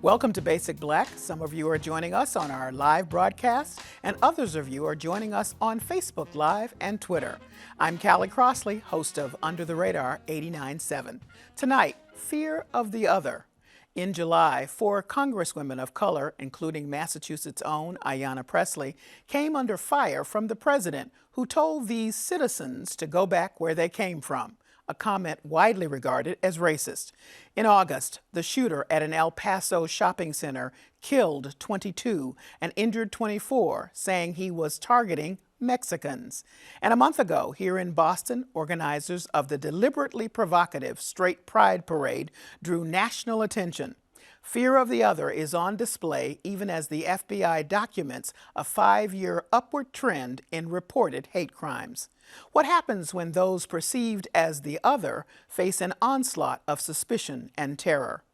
Welcome to Basic Black. Some of you are joining us on our live broadcast, and others of you are joining us on Facebook Live and Twitter. I'm Callie Crossley, host of Under the Radar 89.7. Tonight, fear of the other. In July, 4 congresswomen of color, including Massachusetts' own Ayanna Pressley, came under fire from the president, who told these citizens to go back where they came from, a comment widely regarded as racist. In August, the shooter at an El Paso shopping center killed 22 and injured 24, saying he was targeting Mexicans. And a month ago, here in Boston, organizers of the deliberately provocative Straight Pride Parade drew national attention. Fear of the other is on display even as the FBI documents a 5-year upward trend in reported hate crimes. What happens when those perceived as the other face an onslaught of suspicion and terror?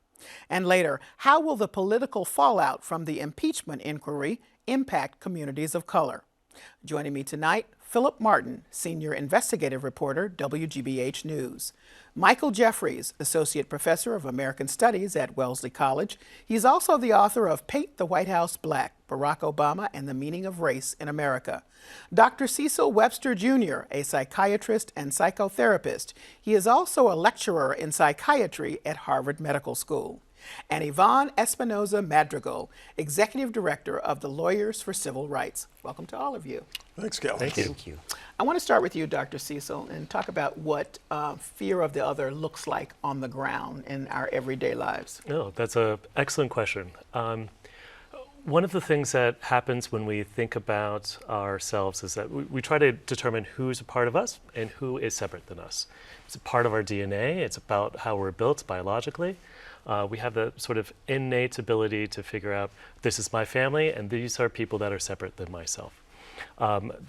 And later, how will the political fallout from the impeachment inquiry impact communities of color? Joining me tonight, Phillip Martin, senior investigative reporter, WGBH News. Michael Jeffries, associate professor of American Studies at Wellesley College. He's also the author of Paint the White House Black, Barack Obama and the Meaning of Race in America. Dr. Cecil Webster Jr., a psychiatrist and psychotherapist. He is also a lecturer in psychiatry at Harvard Medical School. And Yvonne Espinoza Madrigal, executive director of the Lawyers for Civil Rights. Welcome to all of you. Thanks, Cal. Thank you. I want to start with you, Dr. Cecil, and talk about what fear of the other looks like on the ground in our everyday lives. No, that's an excellent question. One of the things that happens when we think about ourselves is that we try to determine who's a part of us and who is separate than us. It's a part of our DNA. It's about how we're built biologically. We have the sort of innate ability to figure out this is my family and these are people that are separate than myself.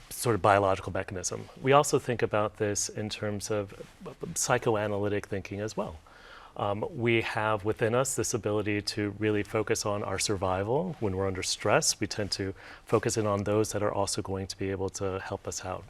Sort of biological mechanism. We also think about this in terms of psychoanalytic thinking as well. We have within us this ability to really focus on our survival. When we're under stress, we tend to focus in on those that are also going to be able to help us out.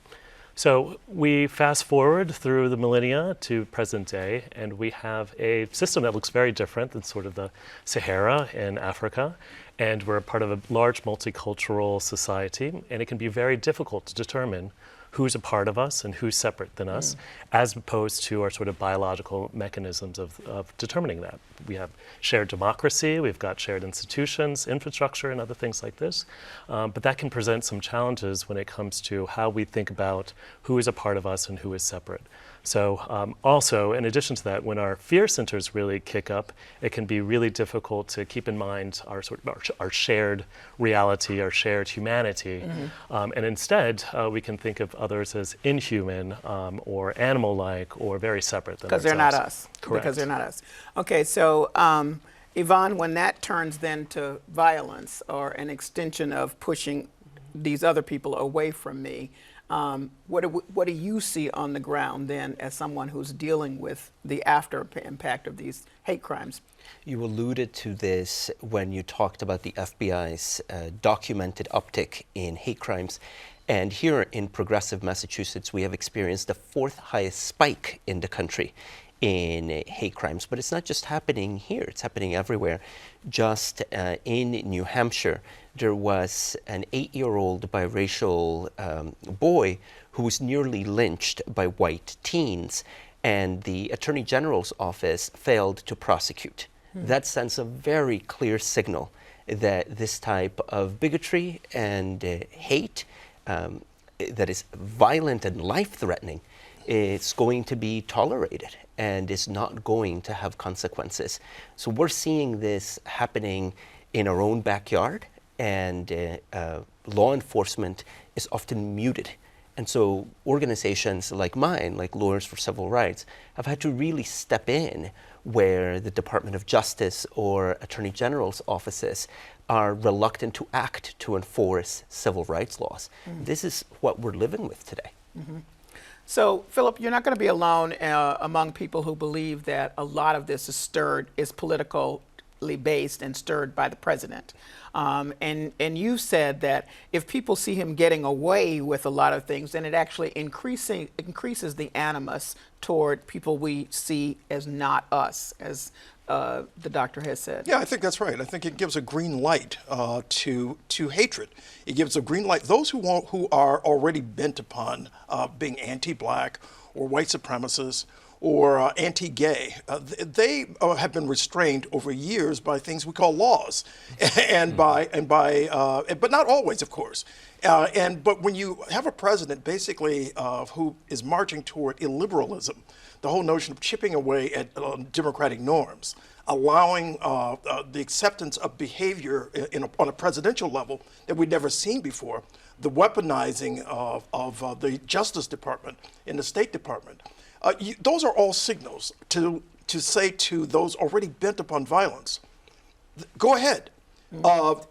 So we fast forward through the millennia to present day, and we have a system that looks very different than sort of the Sahara in Africa. And we're a part of a large multicultural society, and it can be very difficult to determine who's a part of us and who's separate than us, as opposed to our sort of biological mechanisms of determining that. We have shared democracy, we've got shared institutions, infrastructure, and other things like this. But that can present some challenges when it comes to how we think about who is a part of us and who is separate. So also, in addition to that, when our fear centers really kick up, it can be really difficult to keep in mind our shared reality, our shared humanity. And instead, we can think of others as inhuman or animal-like or very separate than ourselves. Because they're not us. Correct. Because they're not us. Okay, so Yvonne, when that turns then to violence or an extension of pushing these other people away from me, what do you see on the ground then as someone who's dealing with the after impact of these hate crimes? You alluded to this when you talked about the FBI's documented uptick in hate crimes. And here in progressive Massachusetts, we have experienced the 4th highest spike in the country in hate crimes. But it's not just happening here, it's happening everywhere. Just in New Hampshire, there was an 8-year-old biracial boy who was nearly lynched by white teens, and the Attorney General's office failed to prosecute. That sends a very clear signal that this type of bigotry and hate that is violent and life-threatening, it's going to be tolerated and is not going to have consequences. So we're seeing this happening in our own backyard, and law enforcement is often muted. And so organizations like mine, like Lawyers for Civil Rights, have had to really step in where the Department of Justice or Attorney General's offices are reluctant to act to enforce civil rights laws. This is what we're living with today. So, Phillip, you're not going to be alone among people who believe that a lot of this is politically based and stirred by the president. And you said that if people see him getting away with a lot of things, then it actually increases the animus toward people we see as not us, as the doctor has said. Yeah, I think that's right. I think it gives a green light to hatred. It gives a green light. Those who are already bent upon being anti-black or white supremacists or anti-gay, they have been restrained over years by things we call laws, but not always, of course. But when you have a president basically who is marching toward illiberalism, the whole notion of chipping away at democratic norms, allowing the acceptance of behavior on a presidential level that we'd never seen before, the weaponizing of the Justice Department and the State Department. Those are all signals to say to those already bent upon violence, go ahead.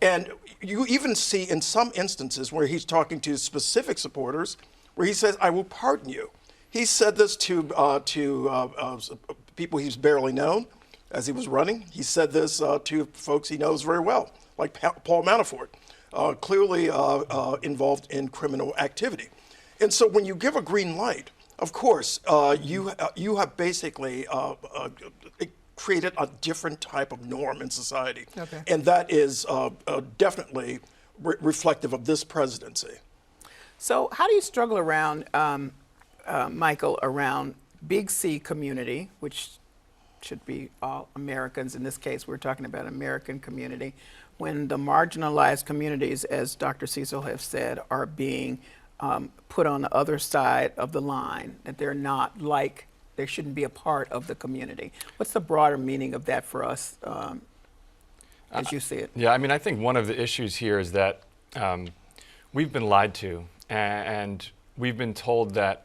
And you even see in some instances where he's talking to specific supporters, where he says, I will pardon you. He said this to people he's barely known as he was running. He said this to folks he knows very well, like Paul Manafort, clearly involved in criminal activity. And so when you give a green light, of course, you have basically created a different type of norm in society. Okay. And that is definitely reflective of this presidency. So how do you struggle around, Michael, around Big C community, which should be all Americans? In this case, we're talking about American community, when the marginalized communities, as Dr. Cecil has said, are being put on the other side of the line, that they're not like, they shouldn't be a part of the community. What's the broader meaning of that for us as you see it? Yeah, I mean, I think one of the issues here is that we've been lied to, and we've been told that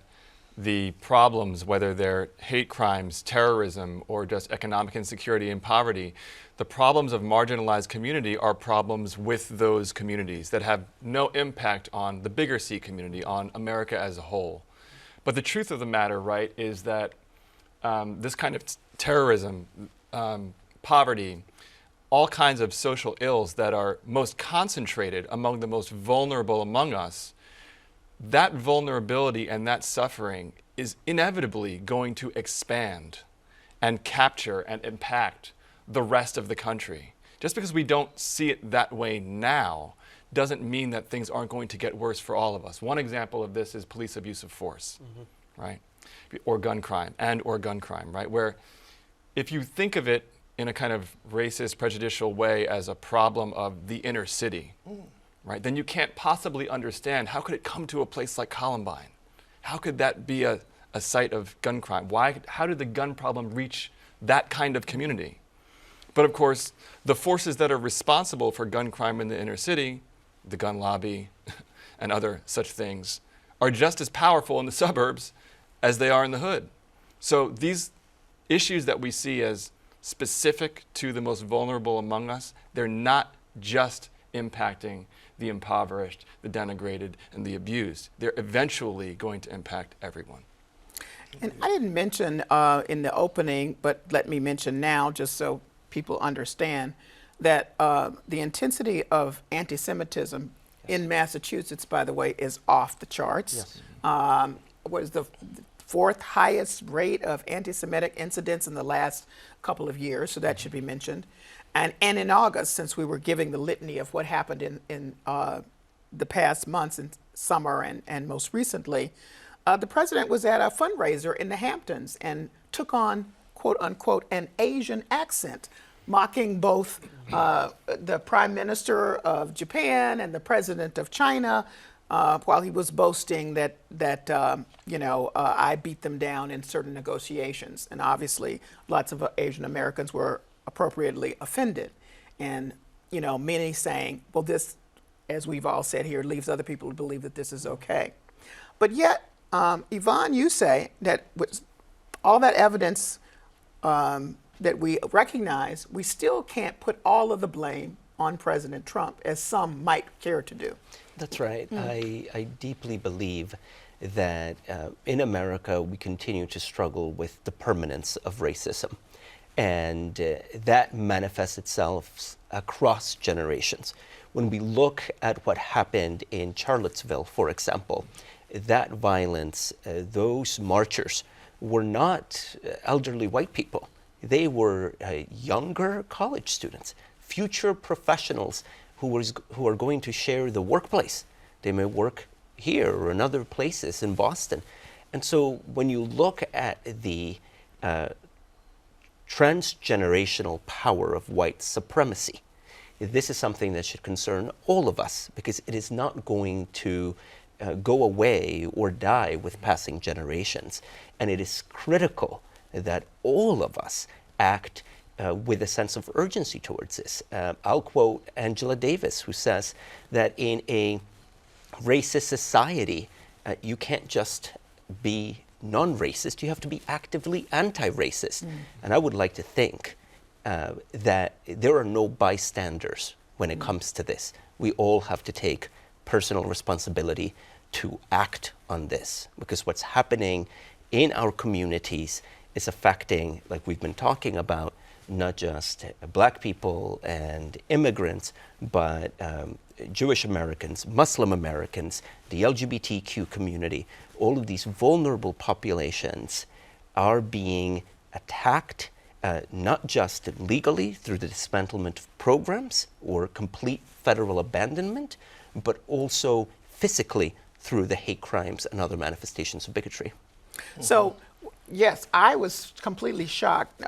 the problems, whether they're hate crimes, terrorism, or just economic insecurity and poverty, the problems of marginalized community are problems with those communities that have no impact on the bigger C community, on America as a whole. But the truth of the matter, right, is that this kind of terrorism, poverty, all kinds of social ills that are most concentrated among the most vulnerable among us, that vulnerability and that suffering is inevitably going to expand and capture and impact the rest of the country. Just because we don't see it that way now doesn't mean that things aren't going to get worse for all of us. One example of this is police abuse of force, right? Or gun crime, right? Where if you think of it in a kind of racist, prejudicial way as a problem of the inner city, right, then you can't possibly understand how could it come to a place like Columbine? How could that be a site of gun crime? How did the gun problem reach that kind of community? But of course, the forces that are responsible for gun crime in the inner city, the gun lobby and other such things, are just as powerful in the suburbs as they are in the hood. So these issues that we see as specific to the most vulnerable among us, they're not just impacting the impoverished, the denigrated, and the abused. They're eventually going to impact everyone. And I didn't mention in the opening, but let me mention now just so people understand that the intensity of anti-Semitism in Massachusetts, by the way, is off the charts. Yes. What is the fourth highest rate of anti-Semitic incidents in the last couple of years, so that should be mentioned. And in August, since we were giving the litany of what happened in the past months in summer and most recently, the president was at a fundraiser in the Hamptons and took on, quote unquote, an Asian accent, mocking both the Prime Minister of Japan and the President of China, while he was boasting that I beat them down in certain negotiations. And obviously, lots of Asian Americans were appropriately offended. And, many saying, well, this, as we've all said here, leaves other people to believe that this is okay. But yet, Yvonne, you say that with all that evidence that we recognize, we still can't put all of the blame on President Trump, as some might care to do. That's right. I deeply believe that in America, we continue to struggle with the permanence of racism. And that manifests itself across generations. When we look at what happened in Charlottesville, for example, that violence, those marchers were not elderly white people. They were younger college students, future professionals who are going to share the workplace. They may work here or in other places in Boston. And so when you look at the transgenerational power of white supremacy, this is something that should concern all of us, because it is not going to go away or die with passing generations. And it is critical that all of us act with a sense of urgency towards this. I'll quote Angela Davis, who says that in a racist society, you can't just be non-racist, you have to be actively anti-racist. And I would like to think that there are no bystanders when it comes to this. We all have to take personal responsibility to act on this, because what's happening in our communities is affecting, like we've been talking about, not just Black people and immigrants, but Jewish Americans, Muslim Americans, the LGBTQ community. All of these vulnerable populations are being attacked, not just legally through the dismantlement of programs or complete federal abandonment, but also physically through the hate crimes and other manifestations of bigotry. So, yes, I was completely shocked,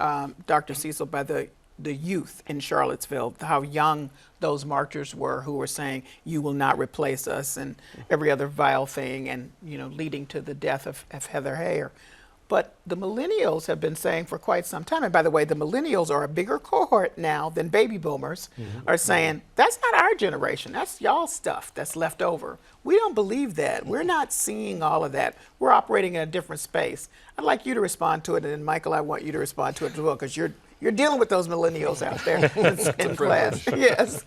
Dr. Cecil, by the youth in Charlottesville, how young those marchers were, who were saying, "You will not replace us," and every other vile thing, and leading to the death of Heather Heyer. But the millennials have been saying for quite some time, and by the way, the millennials are a bigger cohort now than baby boomers, are saying, that's not our generation, that's y'all stuff that's left over. We don't believe that. We're not seeing all of that. We're operating in a different space. I'd like you to respond to it, and then Michael, I want you to respond to it as well, because you're dealing with those millennials out there in class. Yes.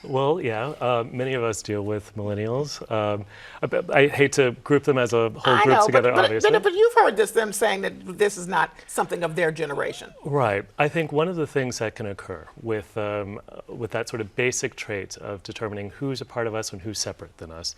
Well, yeah, many of us deal with millennials. I hate to group them as a whole group together, obviously. But you've heard them saying that this is not something of their generation. Right. I think one of the things that can occur with that sort of basic trait of determining who's a part of us and who's separate than us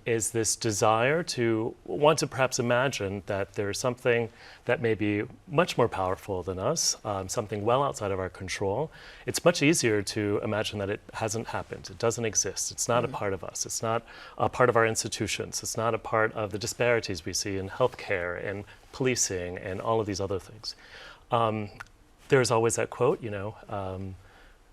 is this desire to want to perhaps imagine that there's something that may be much more powerful than us, something well outside of our control. It's much easier to imagine that it hasn't happened, it doesn't exist, it's not a part of us, it's not a part of our institutions, it's not a part of the disparities we see in healthcare and policing and all of these other things. There's always that quote,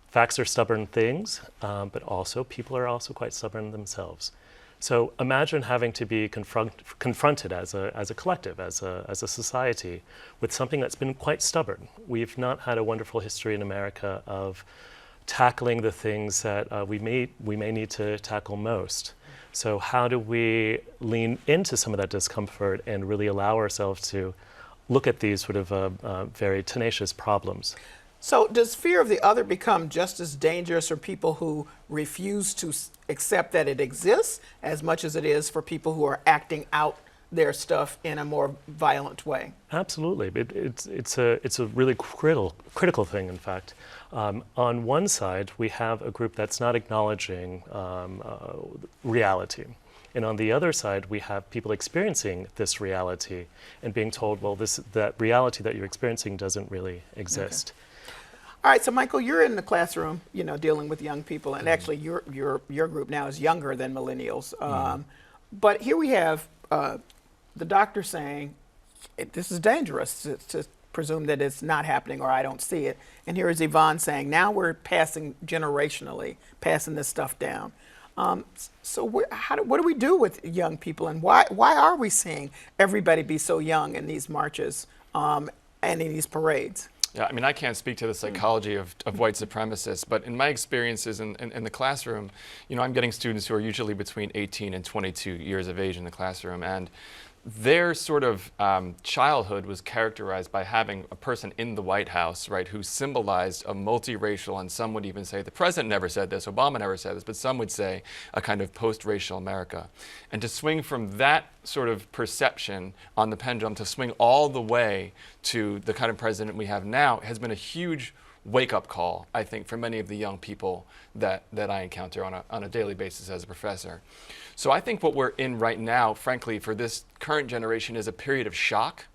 facts are stubborn things, but also people are also quite stubborn themselves. So imagine having to be confronted as a collective, as a society, with something that's been quite stubborn. We've not had a wonderful history in America of tackling the things that we may need to tackle most. So how do we lean into some of that discomfort and really allow ourselves to look at these sort of very tenacious problems? So does fear of the other become just as dangerous for people who refuse to accept that it exists as much as it is for people who are acting out their stuff in a more violent way? Absolutely. It's a really critical thing, in fact. On one side, we have a group that's not acknowledging reality. And on the other side, we have people experiencing this reality and being told, well, that reality that you're experiencing doesn't really exist. Okay. All right, so Michael, you're in the classroom, dealing with young people, and actually your group now is younger than millennials. But here we have the doctor saying, this is dangerous to presume that it's not happening or I don't see it. And here is Yvonne saying, now we're passing generationally, passing this stuff down. So what do we do with young people, and why are we seeing everybody be so young in these marches and in these parades? Yeah, I mean, I can't speak to the psychology of white supremacists, but in my experiences in the classroom, I'm getting students who are usually between 18 and 22 years of age in the classroom, and their sort of childhood was characterized by having a person in the White House, right, who symbolized a multiracial, and some would even say, the president never said this, Obama never said this, but some would say a kind of post-racial America. And to swing from that sort of perception on the pendulum to swing all the way to the kind of president we have now has been a huge wake-up call, I think, for many of the young people that I encounter on a daily basis as a professor. So I think what we're in right now, frankly, for this current generation is a period of shock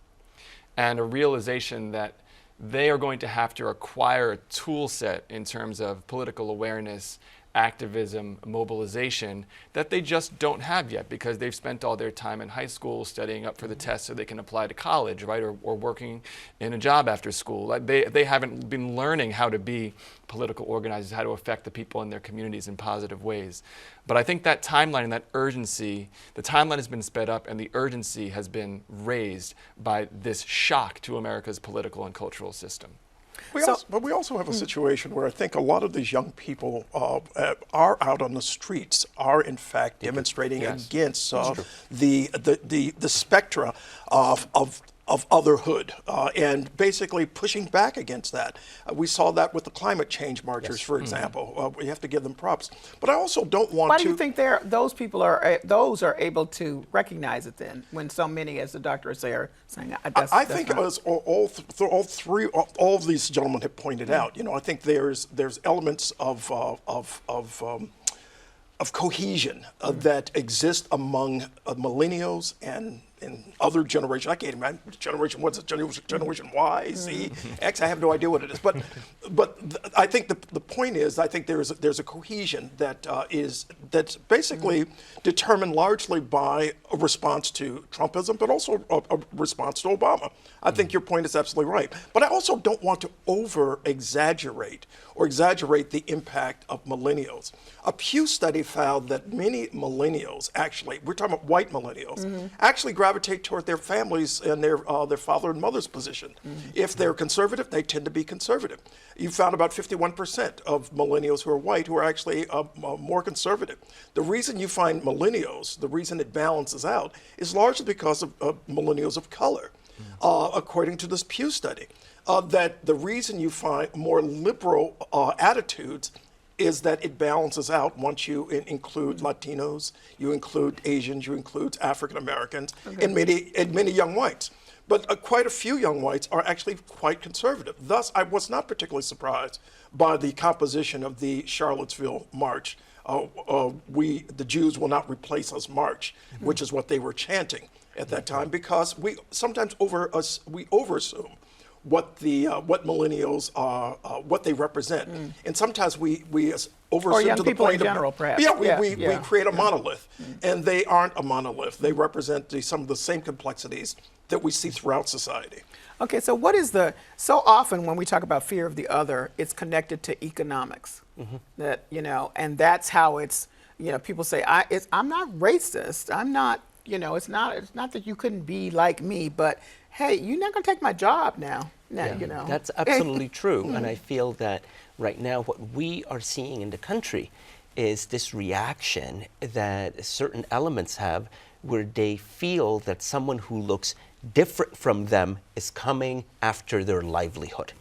and a realization that they are going to have to acquire a tool set in terms of political awareness, activism, mobilization that they just don't have yet because they've spent all their time in high school studying up for the tests so they can apply to college, right, or working in a job after school. Like they haven't been learning how to be political organizers, how to affect the people in their communities in positive ways. But I think that timeline and that urgency, the timeline has been sped up and the urgency has been raised by this shock to America's political and cultural system. But we also have a situation where I think a lot of these young people are out on the streets, are in fact demonstrating against the spectra of otherhood and basically pushing back against that. We saw that with the climate change marchers, for example. We have to give them props. But I also don't want to. Why do you think those people are able to recognize it then, when so many, as the doctors say, are saying I think as all of these gentlemen have pointed out, I think there's elements of cohesion that exist among millennials and other generations. I can't imagine generation what's it, generation Y, Z, X. I have no idea what it is. But I think the point is, I think there's a cohesion that's basically determined largely by a response to Trumpism, but also a response to Obama. I think your point is absolutely right. But I also don't want to exaggerate the impact of millennials. A Pew study found that many millennials, actually, we're talking about white millennials, actually gravitate toward their families and their father and mother's position. If they're conservative, they tend to be conservative. You found about 51% of millennials who are white who are actually more conservative. The reason you find millennials, the reason it balances out, is largely because of millennials of color, according to this Pew study. That the reason you find more liberal attitudes is that it balances out once you include Latinos, you include Asians, you include African Americans, and many young whites. But quite a few young whites are actually quite conservative. Thus, I was not particularly surprised by the composition of the Charlottesville march. The Jews will not replace us march, which is what they were chanting at that time, because we sometimes overassume what millennials are, what they represent, and sometimes we overassume or young to the people point in general, perhaps. We create a monolith, and they aren't a monolith. They represent some of the same complexities that we see throughout society. Okay, so so often when we talk about fear of the other, it's connected to economics. That, and that's how it's, people say, I'm not racist. I'm not, it's not that you couldn't be like me, but hey, you're not going to take my job now. That's absolutely true. And I feel that right now what we are seeing in the country is this reaction that certain elements have where they feel that someone who looks different from them is coming after their livelihood.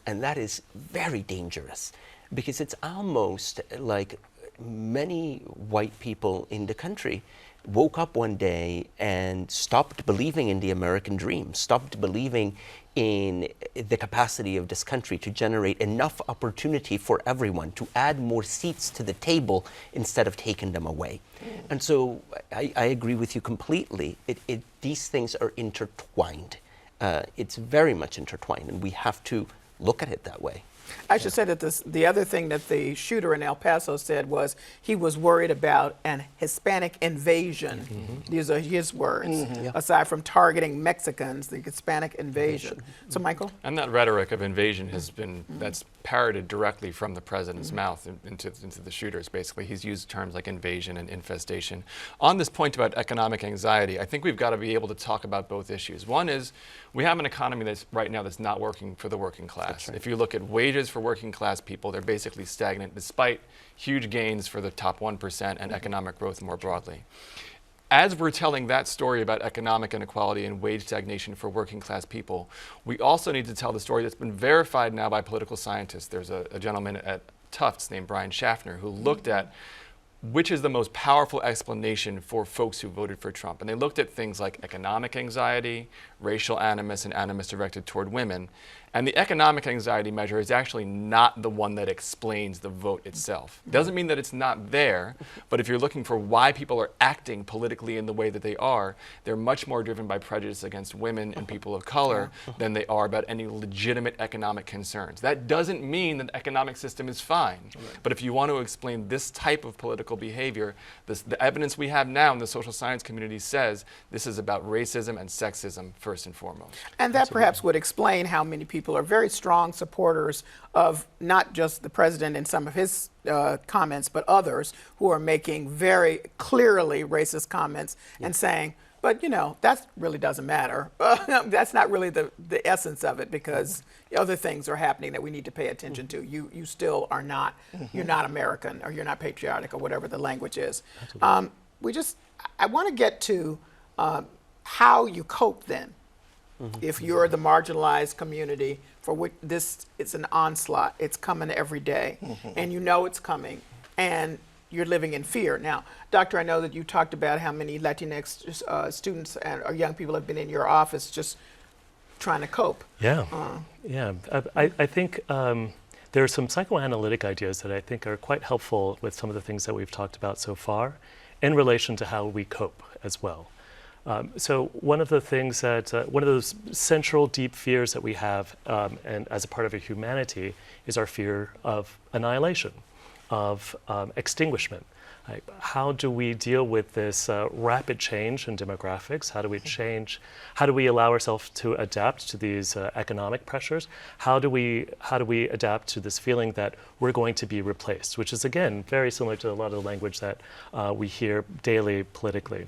And that is very dangerous, because it's almost like many white people in the country woke up one day and stopped believing in the American dream, stopped believing in the capacity of this country to generate enough opportunity for everyone, to add more seats to the table instead of taking them away. And so I agree with you completely. These things are intertwined. It's very much intertwined, and we have to look at it that way. I should say that the other thing that the shooter in El Paso said was he was worried about an Hispanic invasion. These are his words. Aside from targeting Mexicans, the Hispanic invasion. So, Michael? And that rhetoric of invasion has been, that's parroted directly from the president's mouth into the shooters, basically. He's used terms like invasion and infestation. On this point about economic anxiety, I think we've got to be able to talk about both issues. One is, we have an economy that's right now that's not working for the working class. If you look at wages for working class people, they're basically stagnant despite huge gains for the top 1% and economic growth more broadly. As we're telling that story about economic inequality and wage stagnation for working class people, we also need to tell the story that's been verified now by political scientists. There's a gentleman at Tufts named Brian Schaffner who looked at which is the most powerful explanation for folks who voted for Trump. And they looked at things like economic anxiety, racial animus, and animus directed toward women. And the economic anxiety measure is actually not the one that explains the vote itself. Doesn't mean that it's not there, but if you're looking for why people are acting politically in the way that they are, they're much more driven by prejudice against women and people of color than they are about any legitimate economic concerns. That doesn't mean that the economic system is fine. But if you want to explain this type of political behavior, the evidence we have now in the social science community says this is about racism and sexism first and foremost. And that perhaps would explain how many people are very strong supporters of not just the president in some of his comments, but others who are making very clearly racist comments and saying, but you know, that really doesn't matter. That's not really the essence of it, because other things are happening that we need to pay attention to. You still are not, you're not American, or you're not patriotic, or whatever the language is. I want to get to how you cope then. If you're the marginalized community for which it's an onslaught, it's coming every day, and you know it's coming, and you're living in fear. Now, Doctor, I know that you talked about how many Latinx students or young people have been in your office just trying to cope. Yeah, I think there are some psychoanalytic ideas that I think are quite helpful with some of the things that we've talked about so far in relation to how we cope as well. So one of the things that, one of those central deep fears that we have, and as a part of our humanity, is our fear of annihilation, of extinguishment. How do we deal with this rapid change in demographics? How do we change? How do we allow ourselves to adapt to these economic pressures? How do we adapt to this feeling that we're going to be replaced, which is again very similar to a lot of the language that we hear daily politically.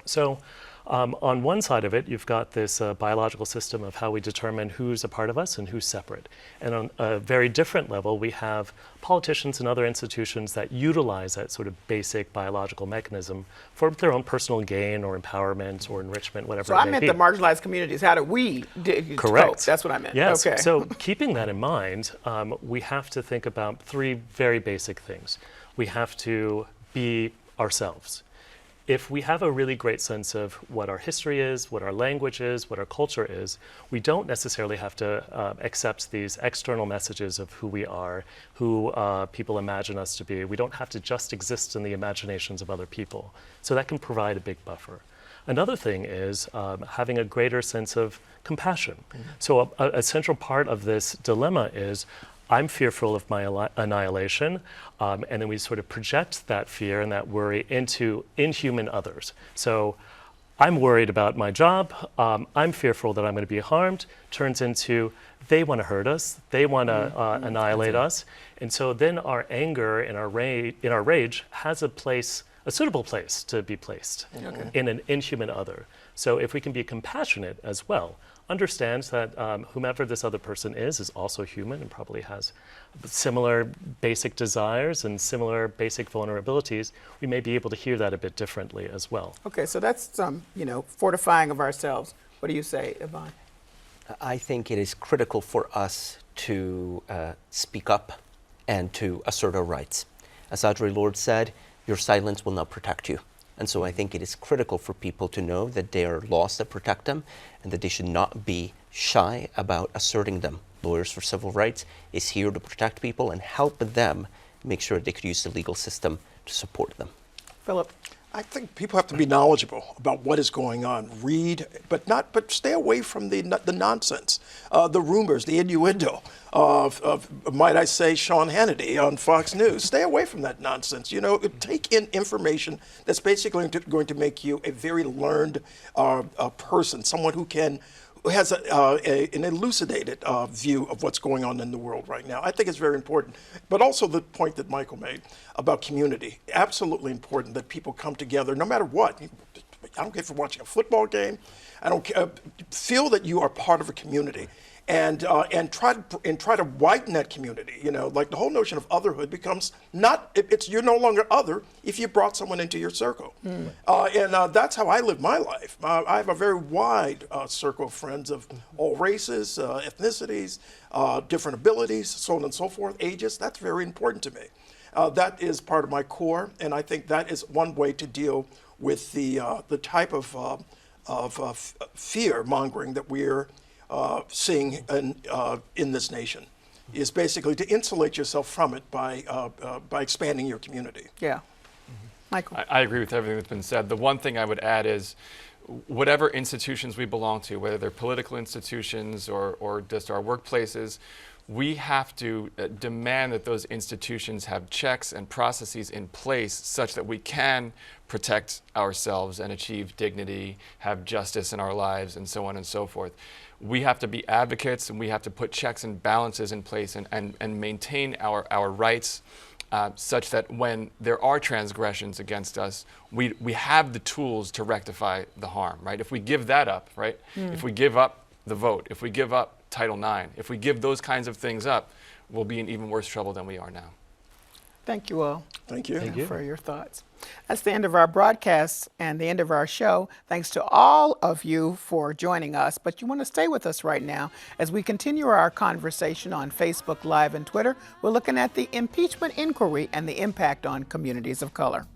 So on one side of it, you've got this biological system of how we determine who's a part of us and who's separate. And on a very different level, we have politicians and other institutions that utilize that sort of basic biological mechanism for their own personal gain or empowerment or enrichment, whatever it may be. So I meant the marginalized communities. How do we Correct. cope? That's what I meant. Yes. Okay. So keeping that in mind, we have to think about three very basic things. We have to be ourselves. If we have a really great sense of what our history is, what our language is, what our culture is, we don't necessarily have to accept these external messages of who we are, who people imagine us to be. We don't have to just exist in the imaginations of other people. So that can provide a big buffer. Another thing is having a greater sense of compassion. So a central part of this dilemma is, I'm fearful of my annihilation, and then we sort of project that fear and that worry into inhuman others. So I'm worried about my job, I'm fearful that I'm going to be harmed, turns into they want to hurt us, they want to annihilate us, and so then our anger and our rage has a suitable place to be placed in an inhuman other. So if we can be compassionate as well, understand that whomever this other person is also human and probably has similar basic desires and similar basic vulnerabilities, we may be able to hear that a bit differently as well. Okay, so that's some, fortifying of ourselves. What do you say, Yvonne? I think it is critical for us to speak up and to assert our rights. As Audre Lorde said, your silence will not protect you. And so I think it is critical for people to know that there are laws that protect them and that they should not be shy about asserting them. Lawyers for Civil Rights is here to protect people and help them make sure they could use the legal system to support them. Phillip? I think people have to be knowledgeable about what is going on. Read, but stay away from the nonsense, the rumors, the innuendo of might I say, Sean Hannity on Fox News. Stay away from that nonsense. Take in information that's basically going to make you a very learned person, someone who has an elucidated view of what's going on in the world right now. I think it's very important. But also the point that Michael made about community. Absolutely important that people come together no matter what. I don't care if you're watching a football game. I don't care. Feel that you are part of a community. And try to widen that community. Like the whole notion of otherhood becomes you're no longer other if you brought someone into your circle. And that's how I live my life. I have a very wide circle of friends of all races, ethnicities, different abilities, so on and so forth, ages. That's very important to me. That is part of my core, and I think that is one way to deal with the type of fear mongering that we're seeing in this nation. Is basically to insulate yourself from it by expanding your community. Yeah. Michael. I agree with everything that's been said. The one thing I would add is whatever institutions we belong to, whether they're political institutions or just our workplaces, we have to demand that those institutions have checks and processes in place such that we can protect ourselves and achieve dignity, have justice in our lives, and so on and so forth. We have to be advocates, and we have to put checks and balances in place and maintain our rights such that when there are transgressions against us, we have the tools to rectify the harm, right? If we give that up, right? If we give up the vote, if we give up Title IX, if we give those kinds of things up, we'll be in even worse trouble than we are now. Thank you all. Thank you. Thank you. For your thoughts. That's the end of our broadcast and the end of our show. Thanks to all of you for joining us, but you want to stay with us right now as we continue our conversation on Facebook Live and Twitter. We're looking at the impeachment inquiry and the impact on communities of color.